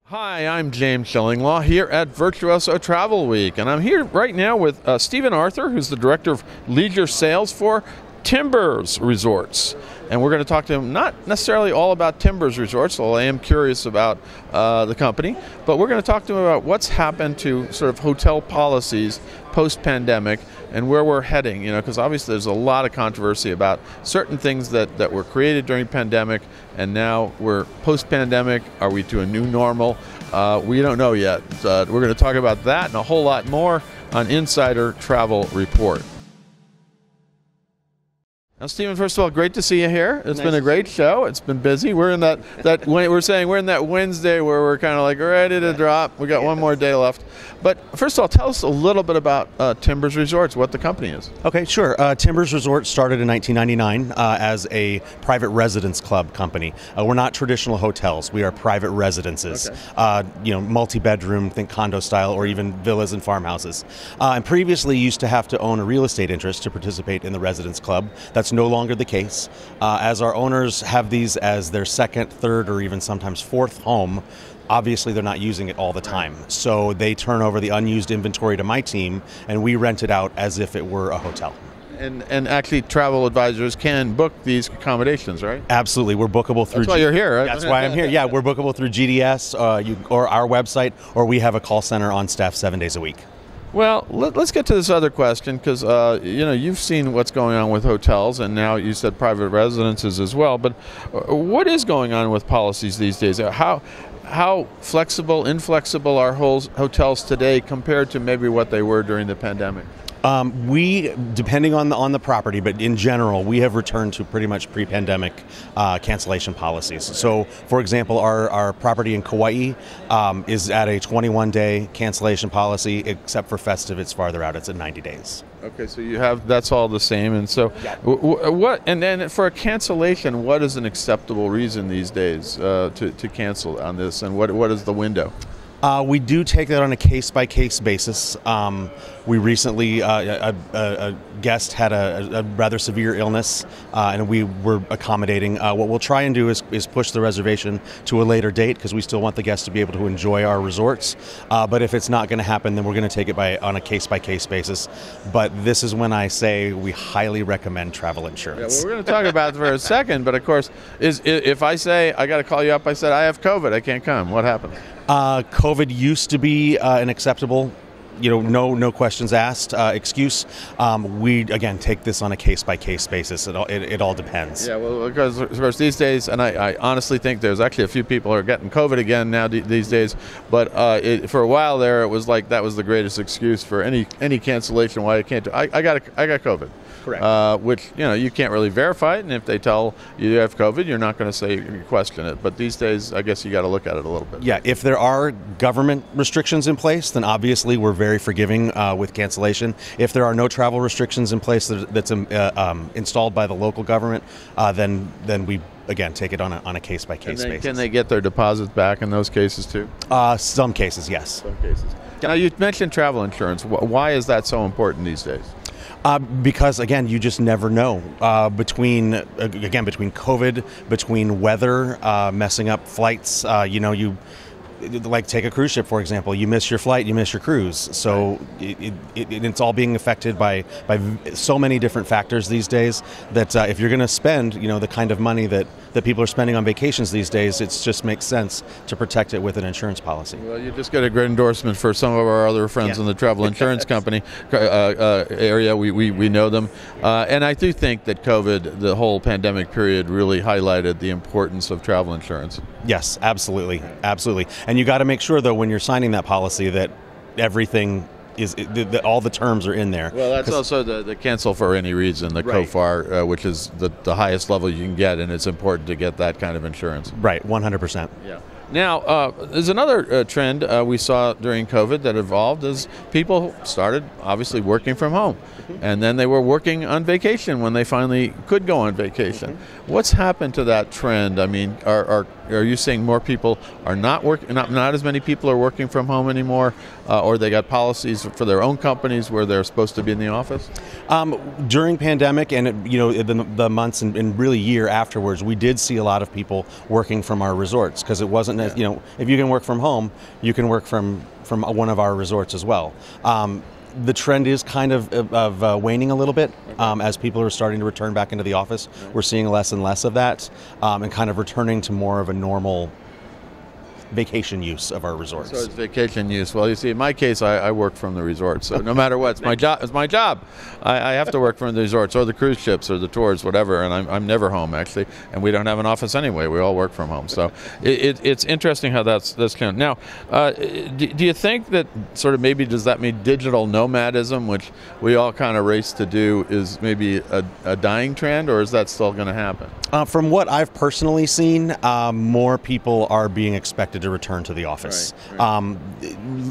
Hi, I'm James Shillinglaw here at Virtuoso Travel Week, and I'm here right now with Stephen Arthur, who's the Director of Leisure Sales for Timbers Resorts. And we're going to talk to him not necessarily all about Timbers Resorts, although I am curious about the company, but we're going to talk to him about what's happened to sort of hotel policies post-pandemic and where we're heading, because obviously there's a lot of controversy about certain things that were created during pandemic, and now we're post-pandemic. Are we to a new normal? We don't know yet. We're going to talk about that and a whole lot more on Insider Travel Report. Now, Stephen, first of all, great to see you here. It's been a great show. It's been busy. We're in that we're in that Wednesday where we're kind of like ready to drop. We got one more day left. But first of all, tell us a little bit about Timbers Resorts, what the company is. Okay, sure. Timbers Resorts started in 1999 as a private residence club company. We're not traditional hotels. We are private residences. Okay. Multi-bedroom, think condo style, or even villas and farmhouses. And previously used to have to own a real estate interest to participate in the residence club. That's no longer the case. As our owners have these as their second, third, or even sometimes fourth home, obviously they're not using it all the time. So they turn over the unused inventory to my team, and we rent it out as if it were a hotel. And actually, travel advisors can book these accommodations, right? Absolutely. We're bookable through... That's why you're here, right? That's why I'm here. Yeah, we're bookable through GDS or our website, or we have a call center on staff 7 days a week. Well, let's get to this other question, because you've seen what's going on with hotels, and now you said private residences as well. But what is going on with policies these days? How flexible, inflexible are hotels today compared to maybe what they were during the pandemic? We, depending on the property, but in general, we have returned to pretty much pre-pandemic cancellation policies. So, for example, our property in Kauai is at a 21-day cancellation policy, except for festive, it's farther out. It's at 90 days. Okay, so that's all the same. And so, yeah. What? And then for a cancellation, what is an acceptable reason these days to cancel on this, and what is the window? We do take that on a case-by-case basis. We recently, a guest had a rather severe illness, and we were accommodating. What we'll try and do is push the reservation to a later date, because we still want the guest to be able to enjoy our resorts. But if it's not going to happen, then we're going to take it on a case-by-case basis. But this is when I say we highly recommend travel insurance. Yeah, well, we're going to talk about it for a second, but of course, if I say, I got to call you up, I said, I have COVID, I can't come, what happens? COVID used to be an acceptable, no questions asked excuse. We, again, take this on a case-by-case basis. It all depends. Yeah, well, because of course these days, and I honestly think there's actually a few people who are getting COVID again now these days, but for a while there, it was like that was the greatest excuse for any cancellation why I can't do. I got COVID. Correct. Which, you can't really verify it, and if they tell you have COVID, you're not going to say you question it. But these days, I guess you got to look at it a little bit. Yeah, if there are government restrictions in place, then obviously we're very forgiving with cancellation. If there are no travel restrictions in place that's installed by the local government, then we, again, take it on a case-by-case basis. Can they get their deposits back in those cases too? Some cases, yes. Some cases. Now, you mentioned travel insurance. Why is that so important these days? Because, again, you just never know. Between COVID, between weather, messing up flights, like take a cruise ship, for example. You miss your flight, you miss your cruise. So it's all being affected by so many different factors these days that if you're going to spend, the kind of money that people are spending on vacations these days, it just makes sense to protect it with an insurance policy. Well, you just got a great endorsement for some of our other friends in the travel insurance company area. We know them. And I do think that COVID, the whole pandemic period, really highlighted the importance of travel insurance. Yes, absolutely. Absolutely. And you got to make sure, though, when you're signing that policy that everything that all the terms are in there. Well, that's also the cancel for any reason, the right. COFAR, which is the highest level you can get, and it's important to get that kind of insurance. Right, 100%. Yeah. Now, there's another trend we saw during COVID that evolved as people started obviously working from home. And then they were working on vacation when they finally could go on vacation. What's happened to that trend? I mean, are you saying more people are not working, not as many people are working from home anymore, or they got policies for their own companies where they're supposed to be in the office? During pandemic and the months and really year afterwards, we did see a lot of people working from our resorts because it wasn't doesn't, if you can work from home, you can work from one of our resorts as well. The trend is kind of waning a little bit as people are starting to return back into the office. We're seeing less and less of that, and kind of returning to more of a normal vacation use of our resorts. So it's vacation use. Well, you see, in my case, I work from the resort, so no matter what, it's my job. It's my job. I have to work from the resorts or the cruise ships or the tours, whatever. And I'm never home actually, and we don't have an office anyway. We all work from home. So it's interesting how that's kind of now. Do you think that sort of maybe does that mean digital nomadism, which we all kind of race to do, is maybe a dying trend, or is that still going to happen? From what I've personally seen, more people are being expected to return to the office. Right.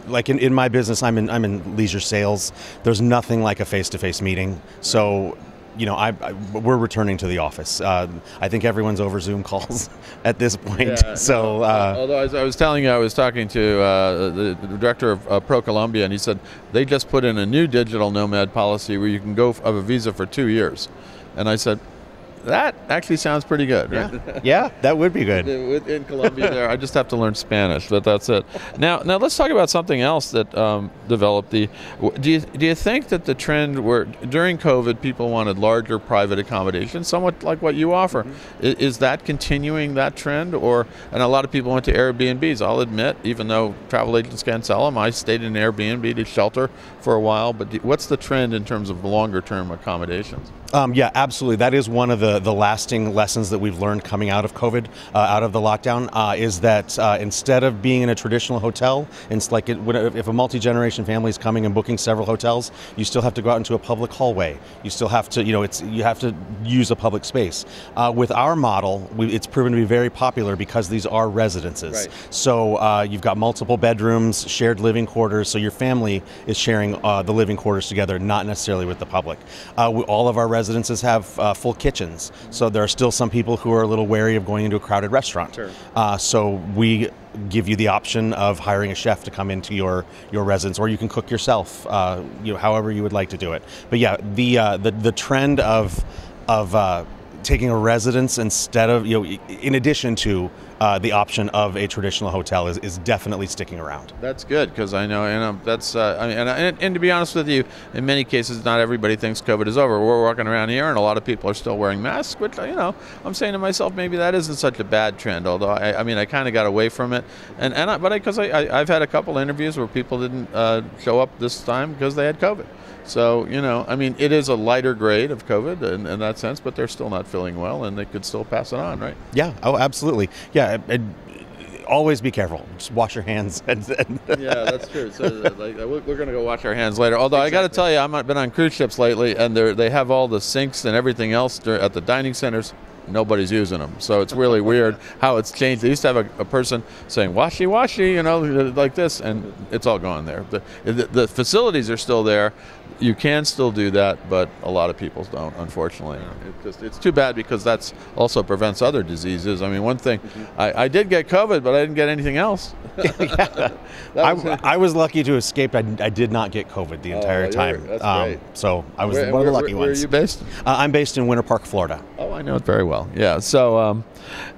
Like in my business, I'm in leisure sales. There's nothing like a face-to-face meeting. So, we're returning to the office. I think everyone's over Zoom calls at this point. Yeah, so, although as I was telling you, I was talking to the director of Pro Colombia, and he said they just put in a new digital nomad policy where you can go have a visa for 2 years, and I said, that actually sounds pretty good, right? Yeah, that would be good. In Colombia there, I just have to learn Spanish, but that's it. Now let's talk about something else that developed. Do you think that the trend where during COVID people wanted larger private accommodations, somewhat like what you offer, is that continuing that trend? And a lot of people went to Airbnbs. I'll admit, even though travel agents can't sell them, I stayed in an Airbnb to shelter for a while. But what's the trend in terms of longer term accommodations? Yeah, absolutely. That is one of the lasting lessons that we've learned coming out of COVID, out of the lockdown, is that instead of being in a traditional hotel, it's like if a multi-generation family is coming and booking several hotels, you still have to go out into a public hallway. You still have to, you have to use a public space. With our model, it's proven to be very popular because these are residences. Right. So you've got multiple bedrooms, shared living quarters, so your family is sharing the living quarters together, not necessarily with the public. All of our residences have full kitchens, so there are still some people who are a little wary of going into a crowded restaurant. Sure. So we give you the option of hiring a chef to come into your residence, or you can cook yourself, however you would like to do it. But yeah, the trend of taking a residence instead of, in addition to the option of a traditional hotel is definitely sticking around. That's good, because I know, and that's, and to be honest with you, in many cases, not everybody thinks COVID is over. We're walking around here, and a lot of people are still wearing masks, which, I'm saying to myself, maybe that isn't such a bad trend, although, I kind of got away from it, because I've had a couple interviews where people didn't show up this time because they had COVID. So, it is a lighter grade of COVID in that sense, but they're still not feeling well, and they could still pass it on, right? Yeah, oh, absolutely. Yeah, always be careful. Just wash your hands. Yeah, that's true. So, we're going to go wash our hands later. Although exactly. I got to tell you, I've been on cruise ships lately, and they have all the sinks and everything else at the dining centers. Nobody's using them, so it's really weird how it's changed. They used to have a person saying "washy, washy," like this, and it's all gone there. The facilities are still there. You can still do that, but a lot of people don't, unfortunately. It's too bad, because that's also prevents other diseases. One thing, I did get COVID, but I didn't get anything else. Yeah. I was lucky to escape. I did not get COVID the entire time. That's great. So I was one of the lucky ones. Where are you based? I'm based in Winter Park, Florida. Oh, I know it very well. Yeah. So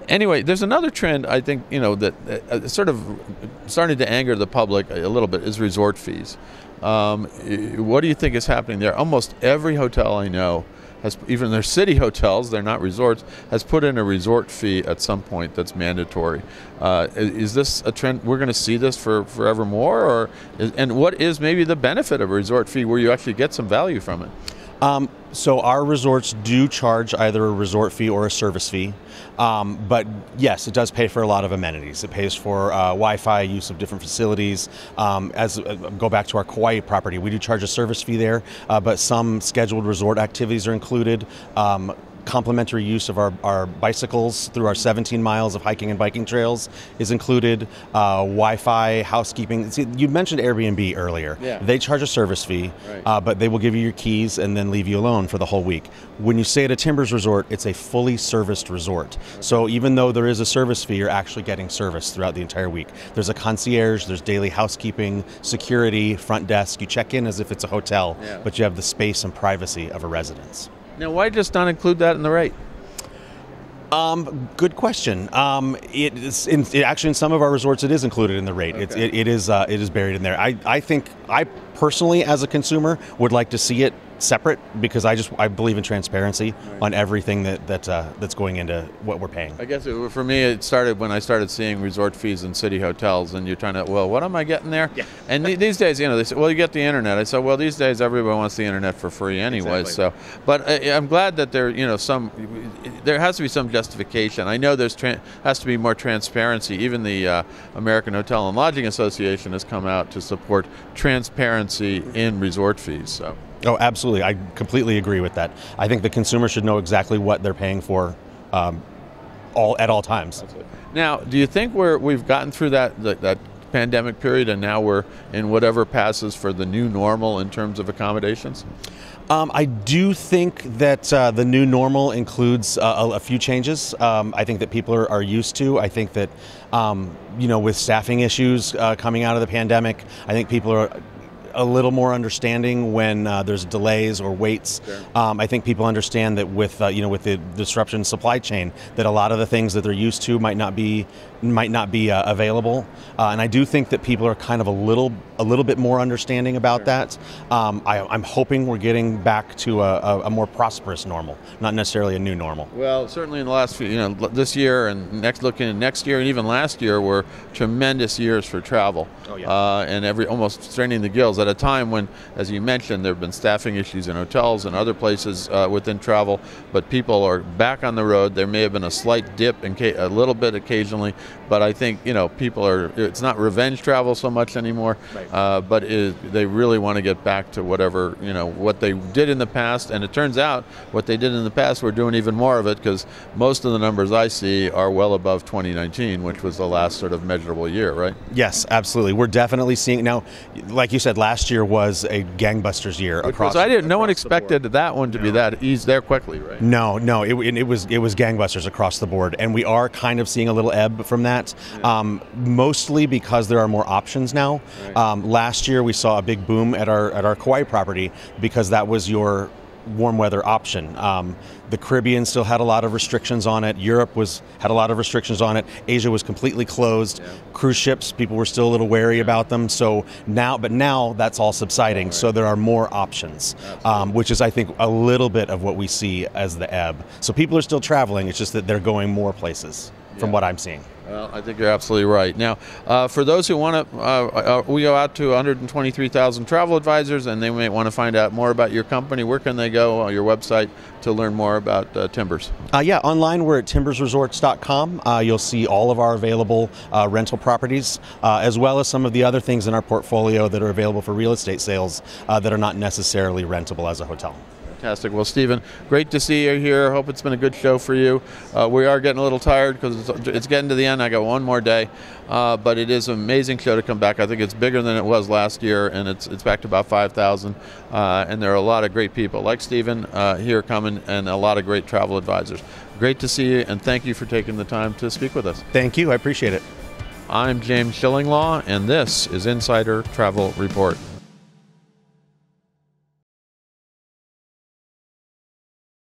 anyway, there's another trend, I think, that sort of starting to anger the public a little bit, is resort fees. What do you think is happening there? Almost every hotel I know has, even their city hotels, they're not resorts, has put in a resort fee at some point that's mandatory. Is this a trend? We're going to see this for forevermore, and what is maybe the benefit of a resort fee where you actually get some value from it? So our resorts do charge either a resort fee or a service fee. But yes, it does pay for a lot of amenities. It pays for Wi-Fi, use of different facilities. Go back to our Kauai property, we do charge a service fee there, but some scheduled resort activities are included. Complimentary use of our bicycles through our 17 miles of hiking and biking trails is included. Wi-Fi, housekeeping. See, you mentioned Airbnb earlier. Yeah. They charge a service fee, right. But they will give you your keys and then leave you alone for the whole week. When you stay at a Timbers resort, it's a fully serviced resort. Okay. So even though there is a service fee, you're actually getting service throughout the entire week. There's a concierge, there's daily housekeeping, security, front desk. You check in as if it's a hotel, yeah. But you have the space and privacy of a residence. Now, why just not include that in the rate? Good question. Actually in some of our resorts it is included in the rate. Okay. It is buried in there. I think I personally, as a consumer, would like to see it separate because I believe in transparency on everything that's going into what we're paying. I guess for me it started when I started seeing resort fees in city hotels, and you're trying to, well, what am I getting there? Yeah. And these days, they say, well, you get the internet. I said, well, these days everybody wants the internet for free anyway. Exactly. So, but I'm glad that there has to be some justification. I know has to be more transparency. Even the American Hotel and Lodging Association has come out to support transparency in resort fees. So. Oh, absolutely. I completely agree with that. I think the consumer should know exactly what they're paying for at all times. Now, do you think we've gotten through that pandemic period and now we're in whatever passes for the new normal in terms of accommodations? I do think that the new normal includes a few changes. I think that people are used to. I think that, with staffing issues coming out of the pandemic, I think people are a little more understanding when there's delays or waits. Sure. I think people understand that with the disruption in supply chain, that a lot of the things that they're used to might not be available. And I do think that people are kind of a little bit more understanding about that. I'm hoping we're getting back to a more prosperous normal, not necessarily a new normal. Well, certainly in the last few, this year and looking at next year and even last year were tremendous years for travel. Oh, yeah. And almost straining the gills at a time when, as you mentioned, there have been staffing issues in hotels and other places within travel, but people are back on the road. There may have been a slight dip, a little bit occasionally, but I think people are. It's not revenge travel so much anymore, right. but they really want to get back to whatever what they did in the past. And it turns out what they did in the past, we're doing even more of it because most of the numbers I see are well above 2019, which was the last sort of measurable year, right? Yes, absolutely. We're definitely seeing now. Like you said, last year was a gangbusters year across. No one expected that one to be that eased there quickly, right? No, it was gangbusters across the board, and we are kind of seeing a little ebb from that. Yeah. Mostly because there are more options now. Right. Last year we saw a big boom at our Kauai property because that was your warm weather option. The Caribbean still had a lot of restrictions on it. Europe had a lot of restrictions on it. Asia was completely closed. Yeah. Cruise ships, people were still a little wary about them. So now that's all subsiding. Right. So there are more options, which is, I think, a little bit of what we see as the ebb. So people are still traveling. It's just that they're going more places from what I'm seeing. Well, I think you're absolutely right. Now, for those who want to, we go out to 123,000 travel advisors, and they may want to find out more about your company. Where can they go on your website to learn more about Timbers? Online we're at timbersresorts.com. You'll see all of our available rental properties, as well as some of the other things in our portfolio that are available for real estate sales that are not necessarily rentable as a hotel. Fantastic. Well, Stephen, great to see you here. Hope it's been a good show for you. We are getting a little tired because it's getting to the end. I got one more day, but it is an amazing show to come back. I think it's bigger than it was last year, and it's back to about 5,000. And there are a lot of great people like Stephen here coming, and a lot of great travel advisors. Great to see you, and thank you for taking the time to speak with us. Thank you. I appreciate it. I'm James Shillinglaw, and this is Insider Travel Report.